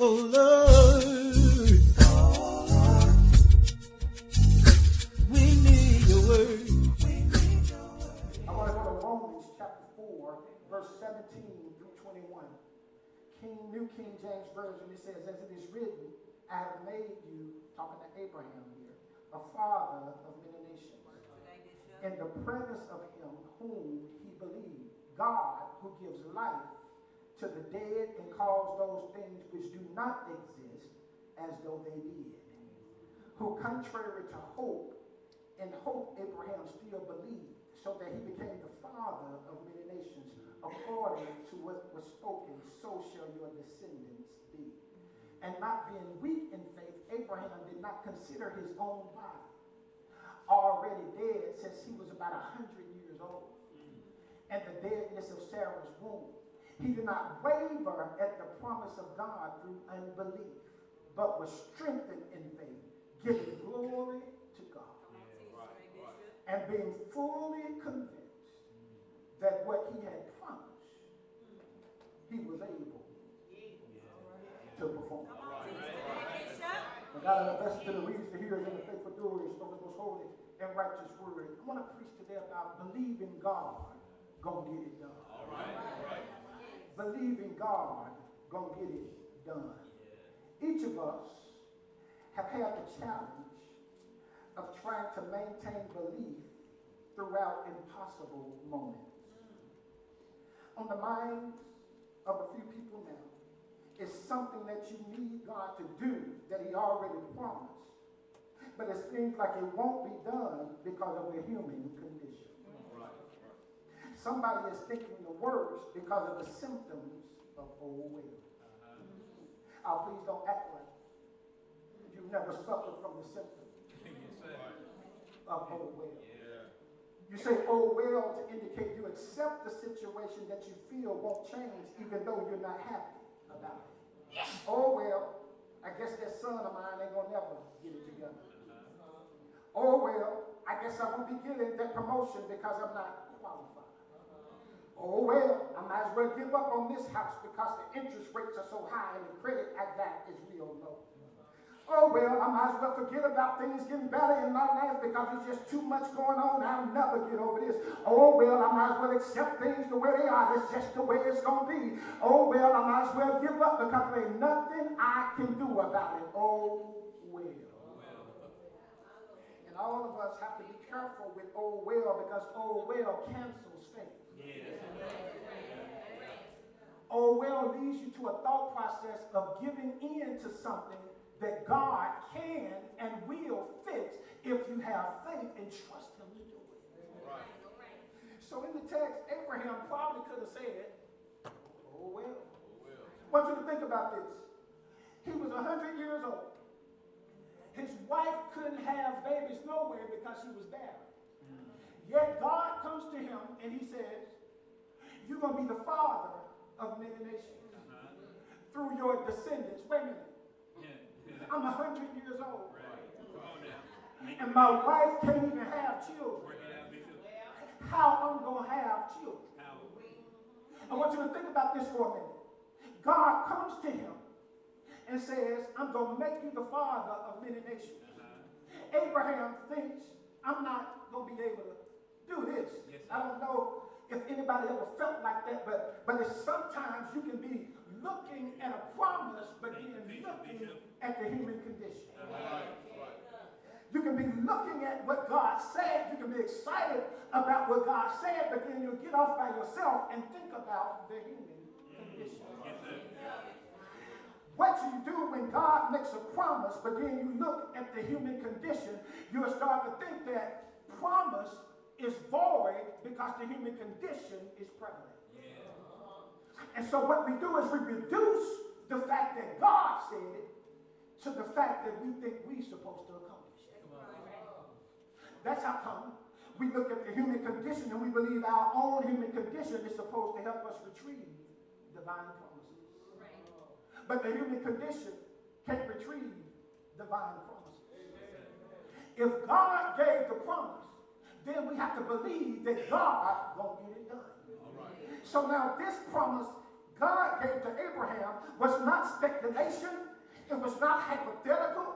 Oh Lord, we need your word. I want to go to Romans chapter 4, verse 17 through 21. New King James Version, it says, as it is written, I have made you, talking to Abraham here, a father of many nations, in the presence of him whom he believed, God who gives life to the dead and calls those things which do not exist as though they did, who contrary to hope, in hope Abraham still believed, so that he became the father of many nations, according to what was spoken, so shall your descendants be. And not being weak in faith, Abraham did not consider his own body already dead since he was about 100 years old, and the deadness of Sarah's womb. He did not waver at the promise of God through unbelief, but was strengthened in faith, giving glory to God, and being fully convinced that what he had promised, he was able to perform. God, I bless to the readers, the hearers, and the faithful doers of the most holy and righteous word. I want to preach today about believing God gonna get it done. All right. Believing God gonna get it done. Each of us have had the challenge of trying to maintain belief throughout impossible moments. On the minds of a few people now is something that you need God to do that he already promised. But it seems like it won't be done because of the human condition. Somebody is thinking the worst because of the symptoms of old will. Please don't act like you've never suffered from the symptoms of old will. You say old will to indicate you accept the situation that you feel won't change even though you're not happy about it. Oh well, I guess that son of mine ain't gonna never get it together. Oh well, I guess I won't be getting that promotion because I'm not qualified. Oh well, I might as well give up on this house because the interest rates are so high and the credit I got is real low. Oh well, I might as well forget about things getting better in my life because there's just too much going on. I'll never get over this. Oh well, I might as well accept things the way they are. That's just the way it's going to be. Oh well, I might as well give up because there ain't nothing I can do about it. Oh well. And all of us have to be careful with oh well because oh well cancels faith. Oh well leads you to a thought process of giving in to something that God can and will fix if you have faith and trust him to do it. Right. So in the text, Abraham probably could have said, oh well. I want you to think about this. He was 100 years old. His wife couldn't have babies nowhere because she was barren. Yet God comes to him and he says, you're going to be the father of many nations through your descendants. Wait a minute. I'm 100 years old. And my wife can't even have children. How I'm going to have children? I want you to think about this for a minute. God comes to him and says, I'm going to make you the father of many nations. Abraham thinks, I'm not going to be able to do this. I don't know if anybody ever felt like that, but it's sometimes you can be looking at a promise, but then looking at the human condition. You can be looking at what God said. You can be excited about what God said, but then you'll get off by yourself and think about the human condition. What you do when God makes a promise, but then you look at the human condition, you'll start to think that promise is void because the human condition is prevalent. And so what we do is we reduce the fact that God said it to the fact that we think we're supposed to accomplish it. That's how come we look at the human condition and we believe our own human condition is supposed to help us retrieve divine promises. But the human condition can't retrieve divine promises. If God gave the promise, then we have to believe that God won't get it done. So now this promise God gave to Abraham was not speculation. It was not hypothetical.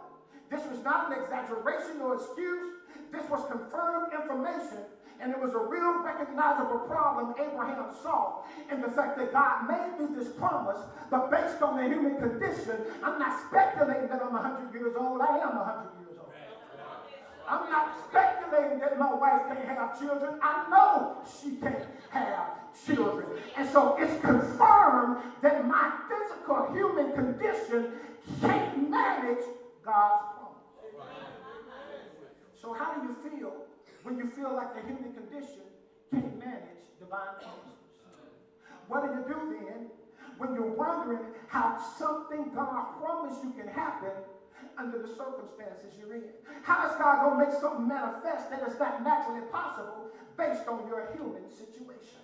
This was not an exaggeration or excuse. This was confirmed information, and it was a real recognizable problem Abraham saw in the fact that God made me this promise, but based on the human condition, I'm not speculating that I'm 100 years old. I am 100 years old. I'm not speculating that my wife can't have children. I know she can't have children. And so it's confirmed that my physical human condition can't manage God's promise. So how do you feel when you feel like the human condition can't manage divine promises? What do you do then when you're wondering how something God promised you can happen under the circumstances you're in? How is God going to make something manifest that is not naturally possible based on your human situation?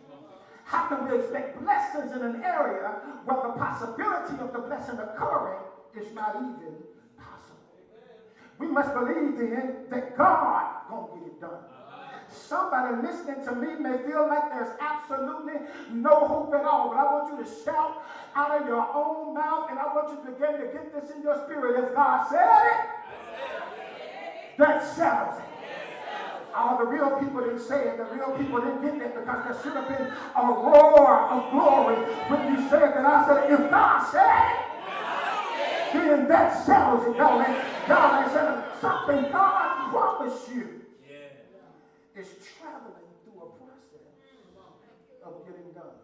How can we expect blessings in an area where the possibility of the blessing occurring is not even possible? We must believe then that God gonna get it done. Somebody listening to me may feel like there's absolutely no hope at all, but I want you to shout out of your own mouth, and I want you to begin to get this in your spirit. If God said it, that settles it. All the real people didn't say it. The real people didn't get it because there should have been a roar of glory when you said that. I said, if God said it, then that settles it. God ain't said something God promised you is traveling through a process of getting done.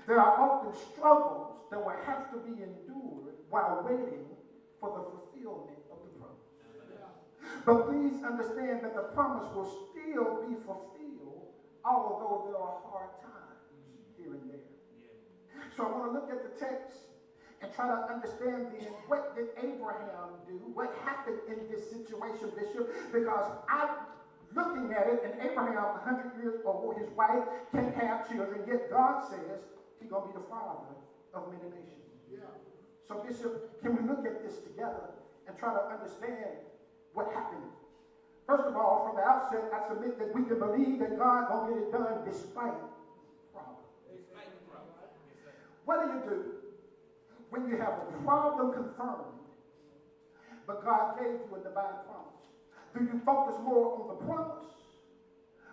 There are often struggles that will have to be endured while waiting for the fulfillment of the promise. But please understand that the promise will still be fulfilled, although there are hard times here and there. So I want to look at the text and try to understand then, what did Abraham do? What happened in this situation, Bishop? Because I'm looking at it, and Abraham, 100 years old, his wife can't have children, yet God says he's going to be the father of many nations. Yeah. So, Bishop, can we look at this together and try to understand what happened? First of all, from the outset, I submit that we can believe that God going to get it done despite problems. What do you do when you have a problem confirmed, but God gave you a divine promise? Do you focus more on the promise,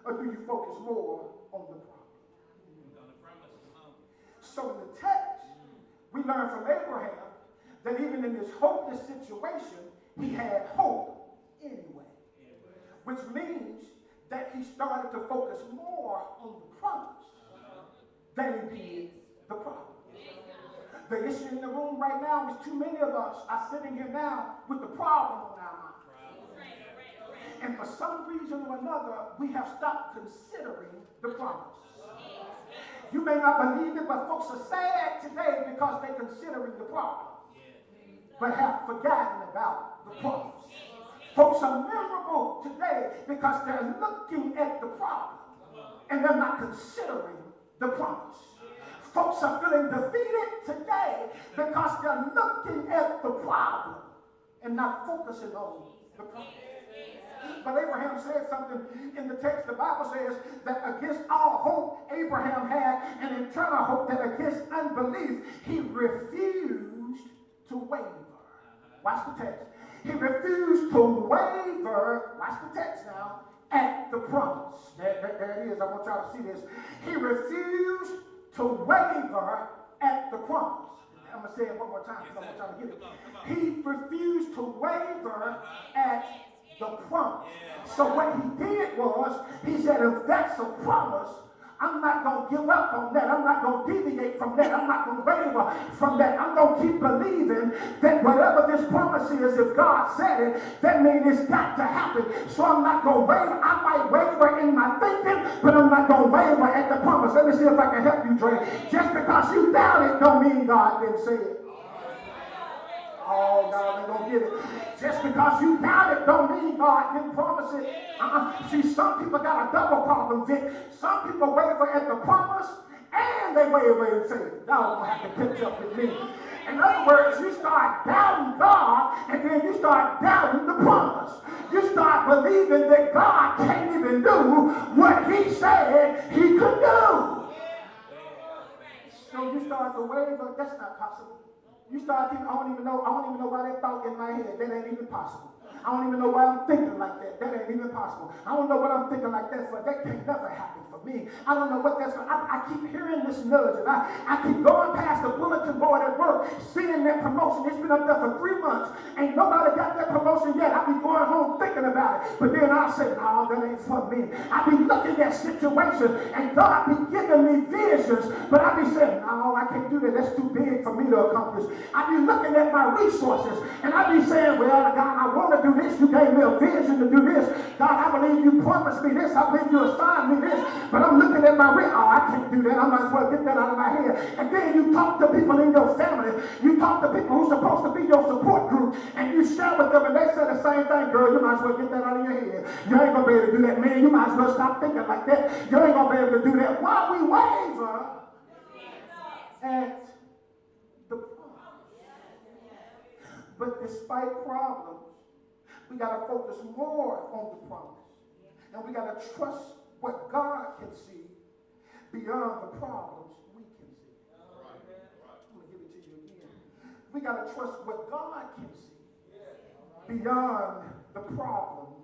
or do you focus more on the problem? So in the text, we learn from Abraham that even in this hopeless situation, he had hope anyway. Which means that he started to focus more on the promise than he did the problem. The issue in the room right now is too many of us are sitting here now with the problem on our mind. And for some reason or another, we have stopped considering the promise. You may not believe it, but folks are sad today because they're considering the problem, but have forgotten about the promise. Folks are miserable today because they're looking at the problem and they're not considering the promise. Folks are feeling defeated today because they're looking at the problem and not focusing on the promise. But Abraham said something in the text. The Bible says that against all hope Abraham had an eternal hope, that against unbelief he refused to waver. Watch the text. He refused to waver, watch the text now, at the promise. There it is. I want y'all to see this. He refused to waver at the promise. I'm going to say it one more time because I want y'all to get it. He refused to waver at the promise. So what he did was, he said, if that's a promise, I'm not going to give up on that. I'm not going to deviate from that. I'm not going to waver from that. I'm going to keep believing that whatever this promise is, if God said it, that means it's got to happen. So I'm not going to waver. I might waver in my thinking, but I'm not going to waver at the promise. Let me see if I can help you, Dre. Just because you doubt it don't mean God didn't say it. Oh, God, they don't get it. Just because you doubt it don't mean God didn't promise it. See, some people got a double problem, Vic. Some people waver at the promise and they waver in faith. Y'all gonna have to catch up with me. In other words, you start doubting God and then you start doubting the promise. You start believing that God can't even do what he said he could do. start to waver, that's not possible. You start thinking, I don't even know why that thought in my head, that ain't even possible. I don't even know why I'm thinking like that. That ain't even possible. I don't know what I'm thinking like that for. That can't never happen for me. I don't know what that's going to. I keep hearing this nudge, and I keep going past the bulletin board at work, seeing that promotion. It's been up there for 3 months. Ain't nobody got that promotion yet. I be going home thinking about it. But then I say, no, that ain't for me. I be looking at situations, and God be giving me visions, but I be saying, no, I can't do that. That's too big for me to accomplish. I be looking at my resources, and I be saying, well, God, I want to do this. You gave me a vision to do this. God, I believe you promised me this. I believe you assigned me this. But I'm looking at my I can't do that. I might as well get that out of my head. And then you talk to people in your family. You talk to people who's supposed to be your support group, and you share with them, and they say the same thing. Girl, you might as well get that out of your head. You ain't gonna be able to do that, man. You might as well stop thinking like that. You ain't gonna be able to do that. While we waver at the promise. But despite problems, we got to focus more on the promise. And we got to trust what God can see beyond the problems we can see. I'm going to give it to you again. We got to trust what God can see beyond the problems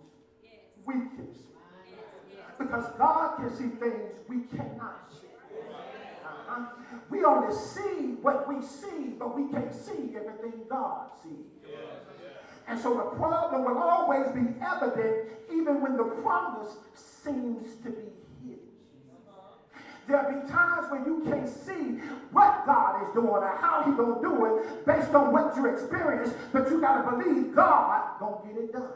we can see. Because God can see things we cannot see. We only see what we see, but we can't see everything God sees. And so the problem will always be evident even when the promise seems to be hidden. There'll be times when you can't see what God is doing or how He's going to do it based on what you experience, but you got to believe God going to get it done.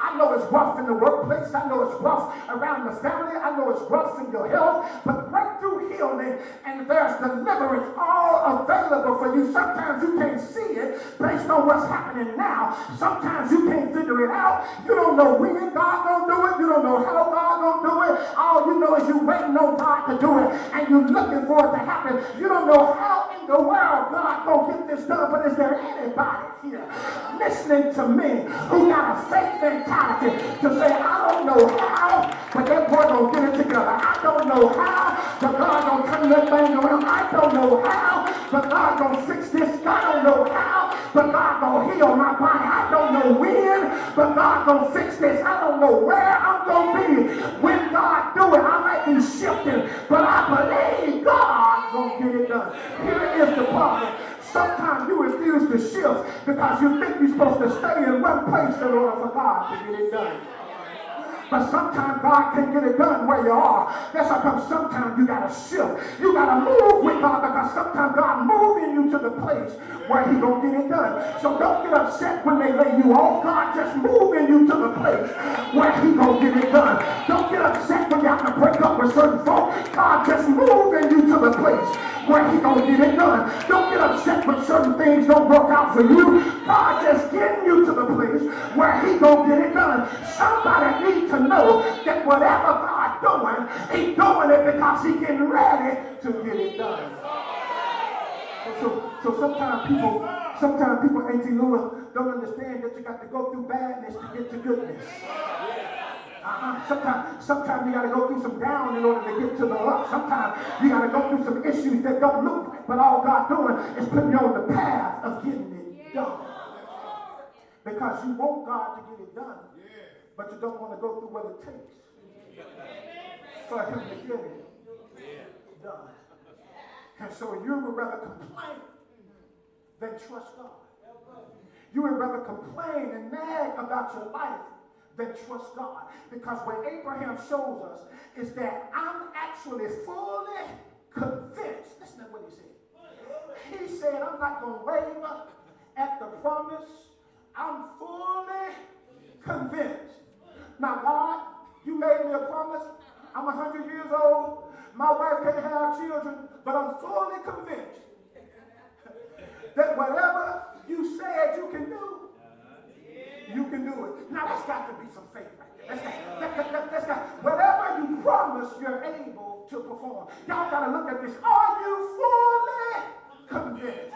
I know it's rough in the workplace. I know it's rough around the family. I know it's rough in your health. But breakthrough healing and there's deliverance all available for you. Sometimes you can't see it based on what's happening now. Sometimes you can't figure it out. You don't know when God gonna do it. You don't know how God gonna do it. All you know is you waiting on God to do it, and you're looking for it to happen. You don't know how in the world God gonna get this done. But is there anybody here listening to me who got a faith mentality to say, I don't know how, but that boy gonna get it together. I don't know how, but God gonna turn that thing around. I don't know how, but God gonna fix this. I don't know how, but God gonna heal my body. I don't know when, but God gonna fix this. I don't know where I'm gonna be when God do it. I might be shifting, but I believe God gonna get it done. Here is the problem. Sometimes you refuse to shift because you think you're supposed to stay in one place in order for God to get it done. But sometimes God can get it done where you are. That's how come sometimes you got to shift. You got to move with God because sometimes God moving you to the place where He going to get it done. So don't get upset when they lay you off. God just moving you to the place where He going to get it done. Don't get upset when you have to break up with certain folk. God just moving you to the place where He gonna get it done. Don't get upset when certain things don't work out for you. God just getting you to the place where He gonna get it done. Somebody needs to know that whatever God doing, He doing it because He getting ready to get it done. So sometimes people, Auntie Lula, don't understand that you got to go through badness to get to goodness. Sometimes you got to go through some down in order to get to the up. Sometimes you got to go through some issues that don't look right, but all God doing is putting you on the path of getting it done. Because you want God to get it done, but you don't want to go through what it takes for Him to get it done. And so you would rather complain than trust God. You would rather complain and nag about your life than trust God. Because what Abraham shows us is that I'm actually fully convinced. That's not what he said. He said, I'm not going to waver at the promise. I'm fully convinced. Now, God, you made me a promise. I'm 100 years old. My wife can't have children, but I'm fully convinced that whatever you said you can do, you can do it. Now, that's got to be some faith right there. That's got, whatever you promise, you're able to perform. Y'all got to look at this. Are you fully convinced?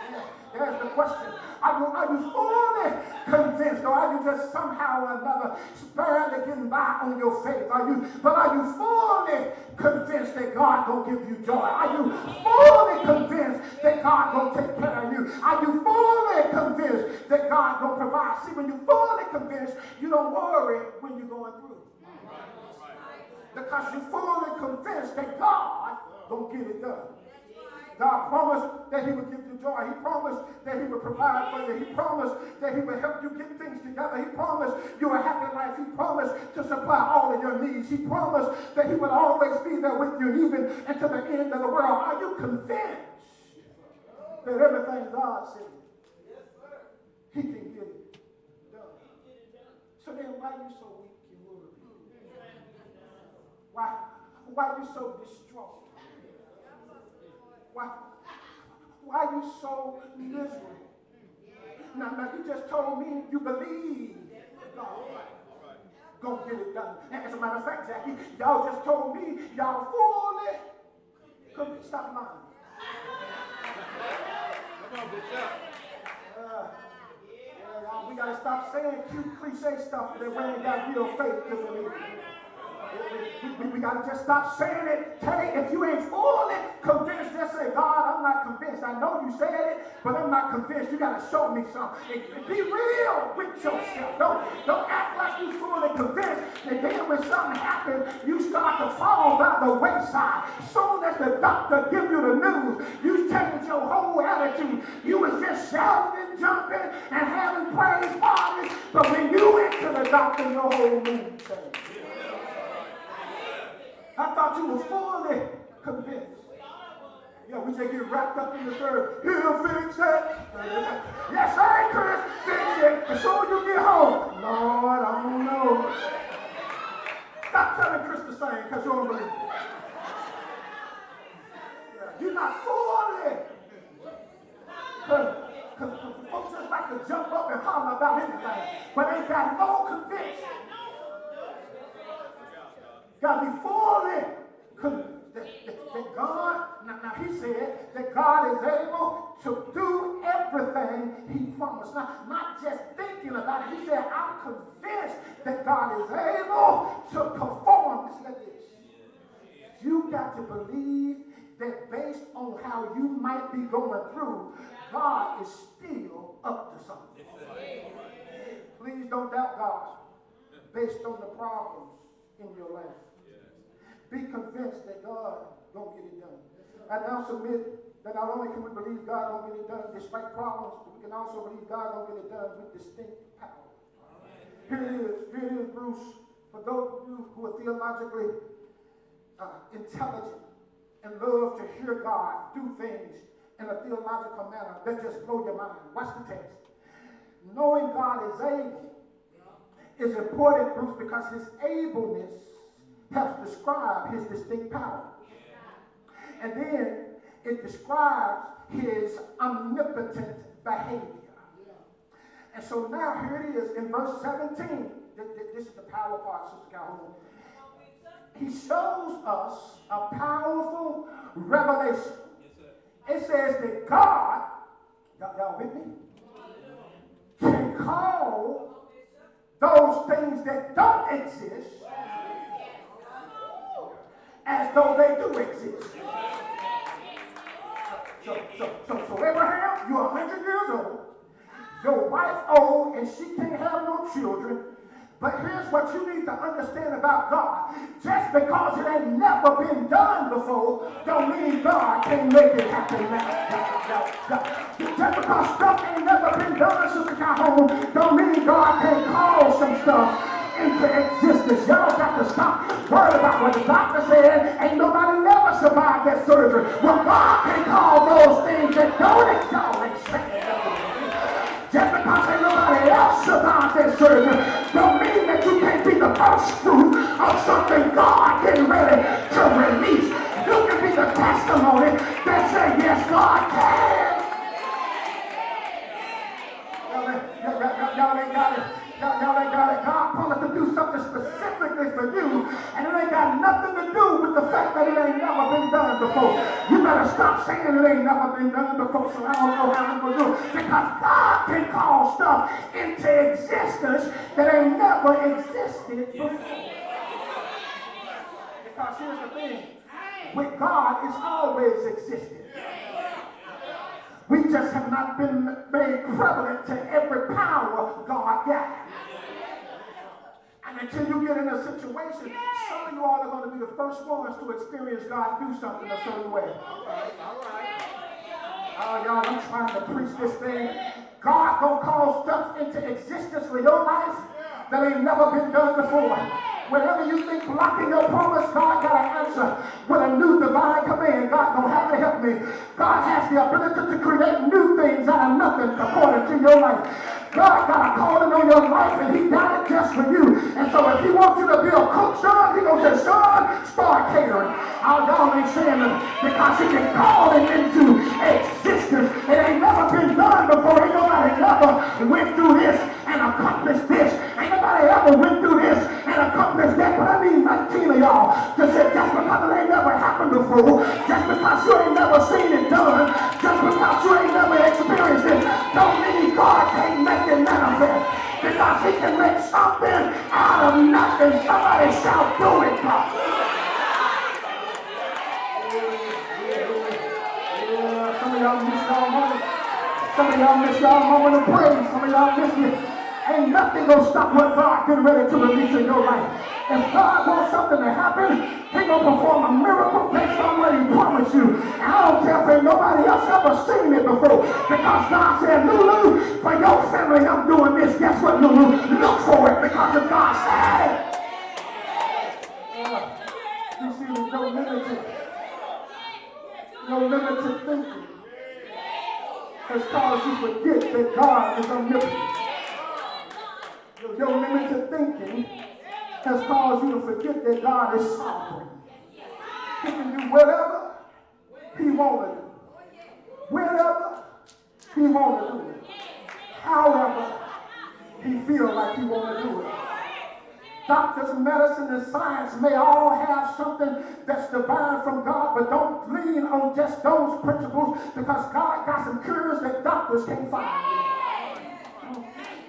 There's the question. Are you fully convinced, or are you just somehow or another barely getting by on your faith? Are you fully convinced that God gonna give you joy? Are you fully convinced that God gonna take care of you? Are you fully convinced that God gonna provide? See, when you're fully convinced, you don't worry when you're going through. Because you're fully convinced that God gonna get it done. God promised that he would give you joy. He promised that he would provide for you. He promised that he would help you get things together. He promised you a happy life. He promised to supply all of your needs. He promised that he would always be there with you even until the end of the world. Are you convinced that everything God said, he can get it done? So then why are you so weak and worried? Why are you so distraught? Why are you so miserable? Now you just told me you believe God gonna get it done. And as a matter of fact, Jackie, y'all just told me y'all fully could stop lying. We gotta stop saying cute cliche stuff that we ain't got real faith to believe. We got to just stop saying it. Hey, if you ain't fully convinced, just say, God, I'm not convinced. I know you said it, but I'm not convinced. You got to show me something. Be real with yourself. Don't act like you fully convinced. And then when something happens, you start to fall by the wayside. Soon as the doctor give you the news, you change your whole attitude. You was just shouting and jumping and having praise parties, but when you went to the doctor, your whole mood changed. I thought you were fully convinced. Yeah, we just get wrapped up in the third. He'll fix it. Yes, sir, Chris, fix it. As soon as you get home, Lord, I don't know. Stop telling Chris to sing because you don't believe it. Yeah, you're not fully. Because folks just like to jump up and holler about anything, but ain't got no conviction. Got to be fully convinced that God, now he said that God is able to do everything he promised. Now, not just thinking about it. He said, I'm convinced that God is able to perform. Listen to this. You got to believe that based on how you might be going through, God is still up to something. Please don't doubt God based on the problems in your life. Be convinced that God don't get it done. I now submit that not only can we believe God don't get it done despite problems, but we can also believe God don't get it done with distinct power. Here it is, Bruce. For those of you who are theologically intelligent and love to hear God do things in a theological manner that just blow your mind. Watch the text. Knowing God is able is important, Bruce, because his ableness helps describe his distinct power. And then it describes his omnipotent behavior. And so now here it is in verse 17. This is the power part, Sister Calhoun. He shows us a powerful revelation. It says that God, y'all with me, can call those things that don't exist as though they do exist. So Abraham, you're 100 years old. Your wife old and she can't have no children. But here's what you need to understand about God. Just because it ain't never been done before, don't mean God can't make it happen now. Just because stuff ain't never been done, Sister Calhoun, don't mean God can't call some stuff into existence. Y'all got to stop worrying about what the doctor said. Ain't nobody never survived that surgery. Well, God can call those things that don't exist. Just because ain't nobody else survived that surgery, don't mean that you can't be the first fruit of something God getting ready to release. You can be the testimony that says, yes, God can. Y'all ain't got it. Y'all ain't got it. God promised to do something specifically for you, and it ain't got got nothing to do with the fact that it ain't never been done before. You better stop saying it ain't never been done before, so I don't know how I'm going to do it. Because God can call stuff into existence that ain't never existed before. Because here's the thing. With God, it's always existed. We just have not been made prevalent to every power God got. And until you get in a situation, some of you all are going to be the first ones to experience God do something a certain way. All right. Oh, y'all, I'm trying to preach this thing. God gonna call stuff into existence for your life that ain't never been done before. Whenever you think blocking your promise, God got an answer with a new divine command. God gonna have to help me. God has the ability to create new things out of nothing according to your life. God got a calling on your life, and he got it just for you. And so if he wants you to be a cook, son, he gonna say, son, start catering. Y'all ain't saying it because he can call it into existence. It ain't never been done before. Ain't nobody ever went through this and accomplished this. Ain't nobody ever went through this and accomplished that. But I need 19 of y'all to say, just because it ain't never happened before, just because you ain't never seen it done, just because you ain't never experienced it, don't mean God can't make it manifest. Because he can make something out of nothing. Somebody shout, do it, God. Some of y'all miss y'all moment. Some of y'all miss y'all moment of praise. Some of y'all miss it. Ain't nothing gonna stop what God getting ready to release in your life. If God wants something to happen, he gonna perform a miracle based on what he promised you. And I don't care if ain't nobody else ever seen it before. Because God said, Lulu, for your family, I'm doing this. Guess what, Lulu? Look for it because if God said it. You see, there's no limited thinking has caused you to forget that God is omnipotent. Your limited thinking has caused you to forget that God is sovereign. He can do whatever he wants to do. Whenever he wants to do it. However he feels like he wants to do it. Doctors, medicine, and science may all have something that's divine from God, but don't lean on just those principles because God got some cures that doctors can't find.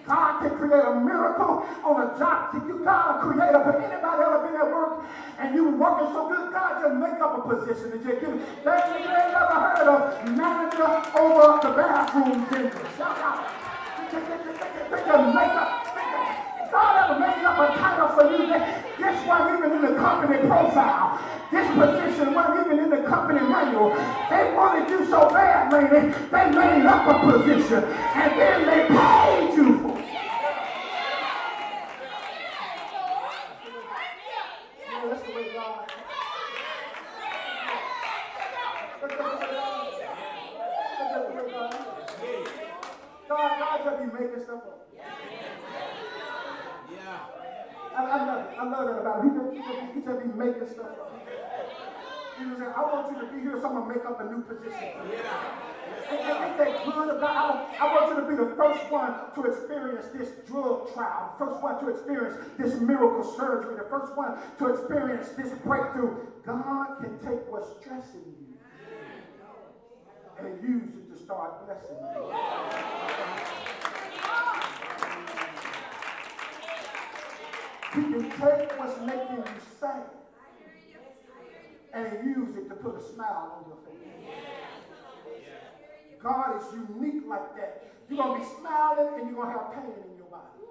God can create a miracle on a job. You got a creator, but anybody ever been at work and you working so good, God just make up a position and just give it. That nigga ain't never heard of manager over the bathroom vendor. Shout out. They just make up. God ever made up a title for you that this wasn't even in the company profile. This position wasn't even in the company manual. They wanted you so bad, lady, they made up a position. And then they paid you for it. Yeah, that's the way God. God just be making stuff up. I love that about him. He just be making stuff up. He was saying, I want you to be here, so I'm going to make up a new position for you. Ain't that good about I want you to be the first one to experience this drug trial, the first one to experience this miracle surgery, the first one to experience this breakthrough. God can take what's stressing you and use it to start blessing you. He can take what's making you sad and use it to put a smile on your face. God is unique like that. You're going to be smiling and you're going to have pain in your body.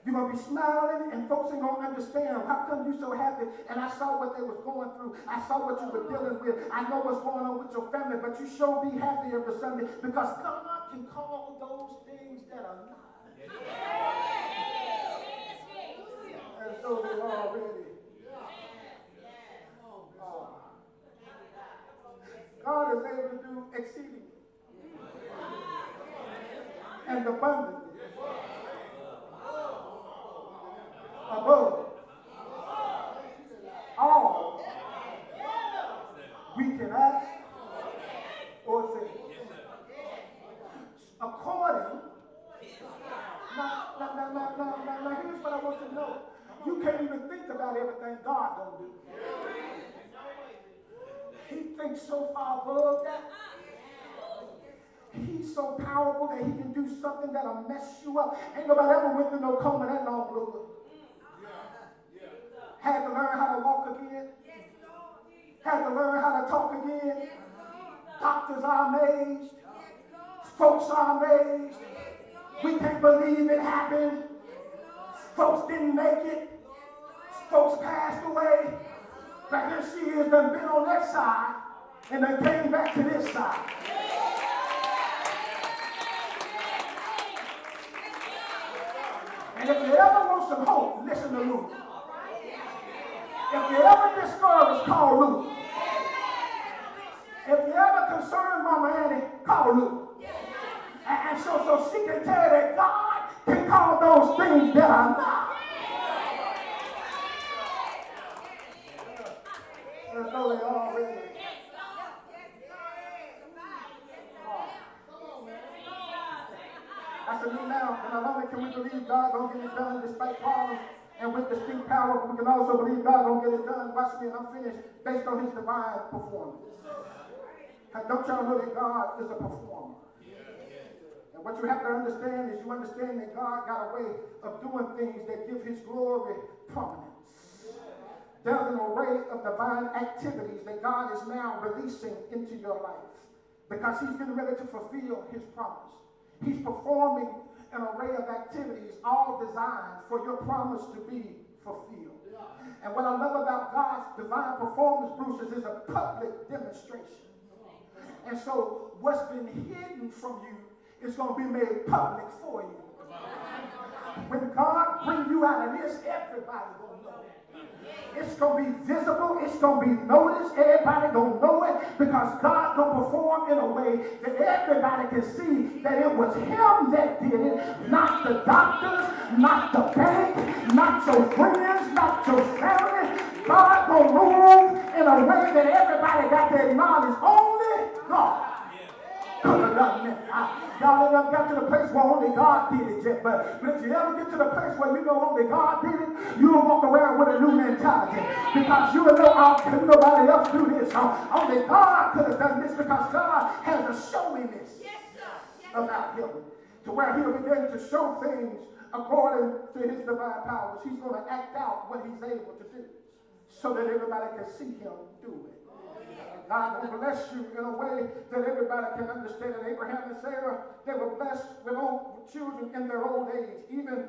You're going to be smiling and folks ain't going to understand how come you so happy and I saw what they was going through. I saw what you were dealing with. I know what's going on with your family, but you sure be happy every Sunday because God can call those things that are not as though they are already. God is able to do exceedingly and abundantly above all we can ask or think. According, now, here's what I want you to know. You can't even think about about everything God gonna do. He thinks so far above that. He's so powerful that he can do something that'll mess you up. Ain't nobody ever went through no coma that long, Lord. Had to learn how to walk again. Had to learn how to talk again. Doctors are amazed. Folks are amazed. We can't believe it happened. Folks didn't make it. Folks passed away. But here she is, done been on that side and then came back to this side. And if you ever want some hope, listen to Luke. If you're ever discouraged, call Luke. If you're ever concerned, Mama Annie, call Luke. And so she can tell you that God can call those things that are not. As though they already. I said, look now, and not only can we believe God gonna get it done despite problems and with distinct power, but we can also believe God gonna get it done, watch me and I'm finished, based on his divine performance. And don't y'all know that God is a performer? And what you have to understand is you understand that God got a way of doing things that give his glory prominence. There's an array of divine activities that God is now releasing into your life because he's getting ready to fulfill his promise. He's performing an array of activities all designed for your promise to be fulfilled. And what I love about God's divine performance, Bruce, is it's a public demonstration. And so what's been hidden from you is going to be made public for you. When God brings you out of this, everybody going to know it. It's going to be visible. It's going to be noticed. Everybody going to know it because God going to perform in a way that everybody can see that it was him that did it, not the doctors, not the bank, not your friends, not your family. God going to move in a way that everybody got to acknowledge only God. Y'all never got to the place where only God did it yet. But if you ever get to the place where you know only God did it, you'll walk around with a new mentality. Because you will know how can nobody else do this. Only God could have done this because God has a showiness about him. To where he'll begin to show things according to his divine powers. He's going to act out what he's able to do so that everybody can see him do it. God will bless you in a way that everybody can understand it. Abraham and Sarah, they were blessed with children in their old age. Even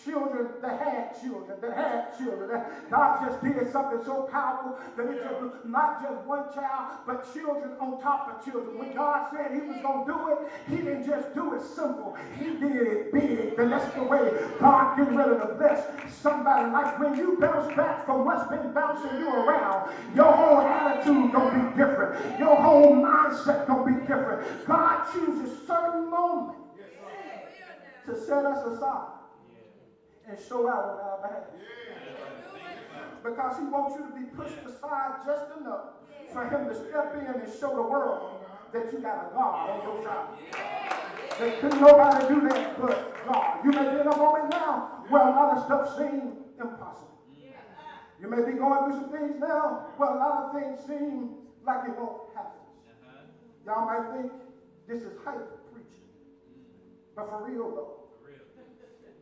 children that had children. God just did something so powerful that it was not just one child, but children on top of children. When God said he was going to do it, he didn't just do it simple. He did it big. And that's the way God gets ready to bless somebody. Like when you bounce back from what's been bouncing you around, your whole attitude going to be different. Your whole mindset going to be different. God chooses certain moments to set us aside and show out on our behalf. Because he wants you to be pushed aside just enough for him to step in and show the world that you got a God on your side. That couldn't nobody do that but God. You may be in a moment now where a lot of stuff seems impossible. You may be going through some things now where a lot of things seem like it won't happen. Y'all might think this is hype preaching. But for real though,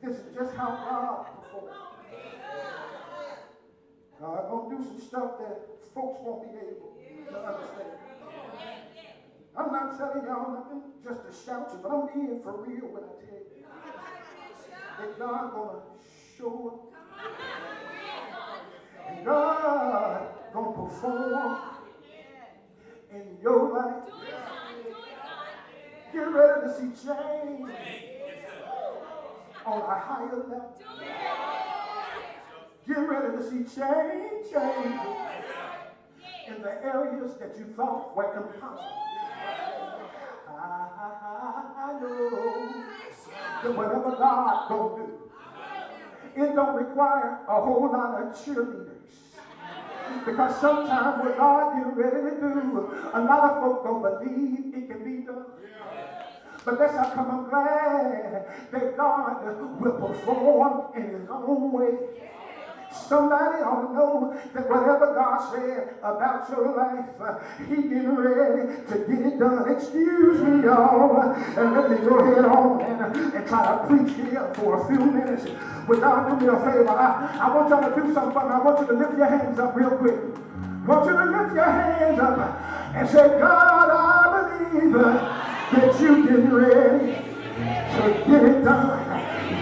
this is just how God performs. God gonna do some stuff that folks won't be able to understand. I'm not telling y'all nothing just to shout you, but I'm being for real when I tell you that God gonna show up. And God gonna perform in your life. Get ready to see change on a higher level. Get ready to see change in the areas that you thought were impossible. I know that whatever God gonna do, it don't require a whole lot of cheerleaders. Because sometimes what God is ready to do, a lot of folks don't believe it can be done. But that's how come I'm glad that God will perform in his own way. Somebody ought to know that whatever God said about your life, he getting ready to get it done. Excuse me, y'all, and let me go ahead on and try to preach here for a few minutes. But y'all do me a favor. I want y'all to do something for me. I want you to lift your hands up real quick. I want you to lift your hands up and say, God, I believe that you getting ready to get it done.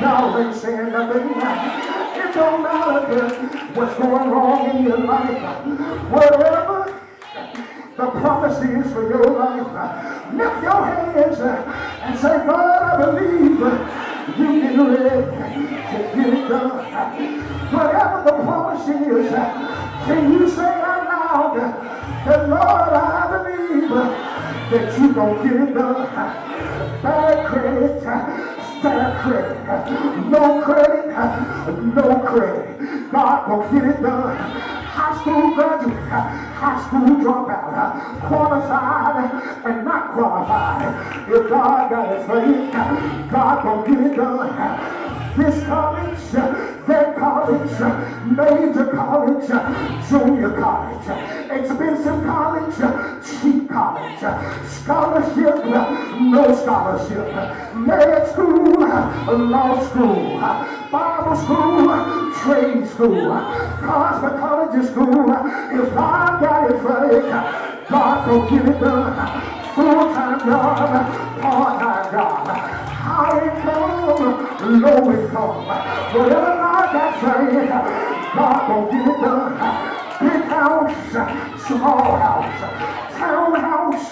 Y'all ain't saying nothing. It don't matter what's going wrong in your life. Whatever the promise is for your life, lift your hands and say, God, I believe you get ready to get it done. Whatever the promise is, can you say out loud that, Lord, I believe that you gonna get it done. Bad credit, bad credit, no credit, no credit. God gonna get it done. High school graduate, high school dropout, qualified and not qualified. If God got it for you, God gonna get it done. This college, that college, major college, junior college, expensive college, cheap college, scholarship, no scholarship, med school, law school, Bible school, trade school, cosmetology school. If God got it for you, God will get it done. Full-time job, part-time job, high income, low income. Whatever God got for you, God will get it done. Big house, small house, townhouse,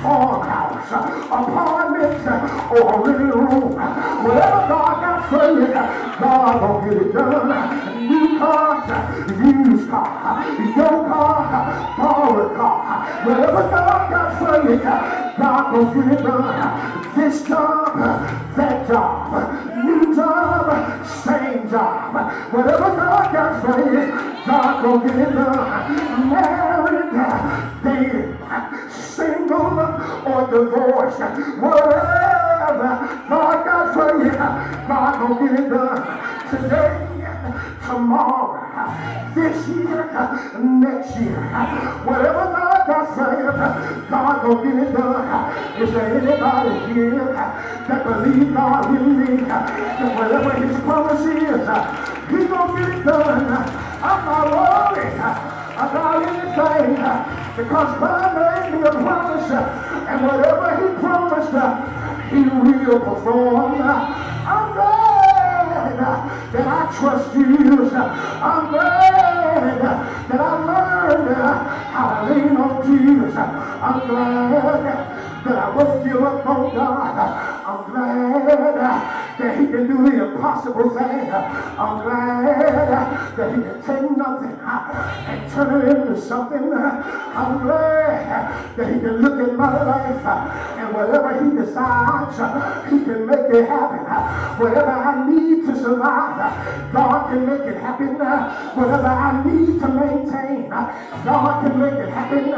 farmhouse, apartment, or living room. Whatever God got for you, God will get it done. New car, used car, your car, borrowed car. Whatever God got for you, God will get it done. This job, that job, new job, same job. Whatever God got for you, God will get it done. Married, dated, single, or divorced. Whatever God got for you, God will get it done. Today, tomorrow, this year, next year. Whatever God got for you, God will get it done. Is there anybody here that believe God with me? That whatever his promise is, he's going to get it done. I'm not worried about anything because God made me a promise, and whatever he promised, he will perform. I'm glad that I trust Jesus. I'm glad that I learned how to lean on Jesus. I'm glad that I won't give up on God. I'm glad that he can do the impossible thing. I'm glad that he can take nothing and turn it into something. I'm glad that he can look at my life and whatever he decides, he can make it happen. Whatever I need to survive, God can make it happen. Whatever I need to maintain, God can make it happen.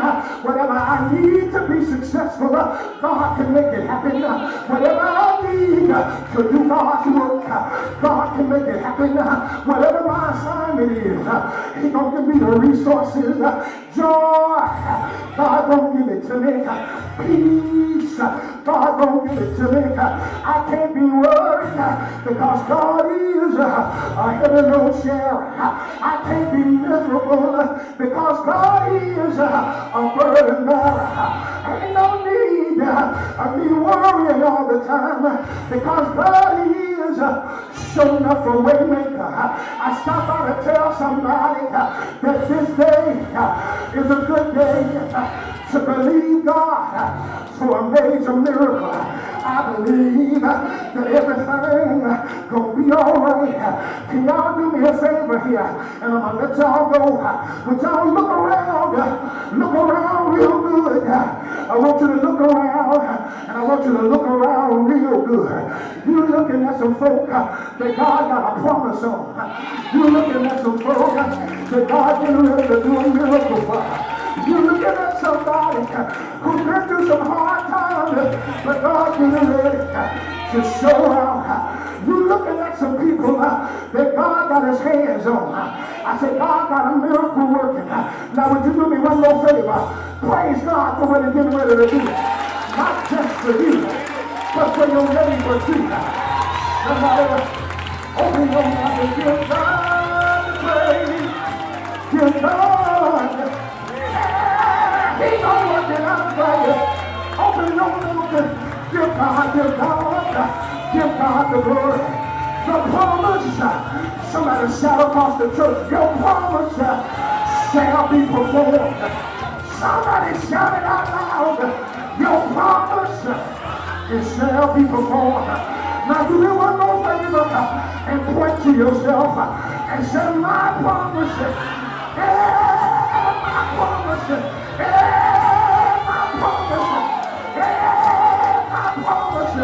Whatever I need to be successful, God can make it happen. Whatever I need to do God's work, God can make it happen. Whatever my assignment is, he's going to give me the resources. Joy, God won't give it to me. Peace, God won't give it to me. I can't be worried because God is a heavy load sharer. I can't be miserable because God is a burden bearer. Ain't no need of me worrying all the time because God is showing up for way maker. I stop by to tell somebody that this day is a good day to believe God for a major miracle. I believe that everything gonna be all right. Can y'all do me a favor here? And I'm gonna let y'all go. Would y'all look around real good. I want you to look around, and I want you to look around real good. You looking at some folk that God got a promise on. You looking at some folk that God getting ready to do a miracle for. You're looking at somebody who's been through some hard times, but God's getting ready to show out. You're looking at some people that God got his hands on. I said, God got a miracle working. Now, would you do me one more favor? Praise God for what he's getting ready to do. Not just for you, but for your neighbor too. Somebody open your mouth and give God the praise. Give God. He gonna work it out for you. Open your mouth and give God the glory. The promise, somebody shout across the church, your promise shall be performed. Somebody shout it out loud, your promise, it shall be performed. Now do me one more favor and point to yourself and say, my promise, my promise, my promise, my promise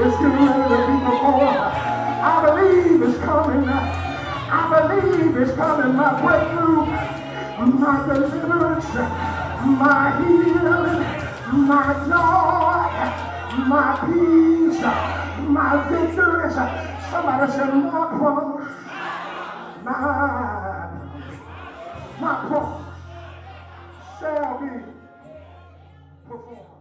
is getting ready to be performed. I believe it's coming. I believe it's coming. My breakthrough, my deliverance, my healing, my joy, my peace, my victories. Somebody said, my promise, my promise shall be performed.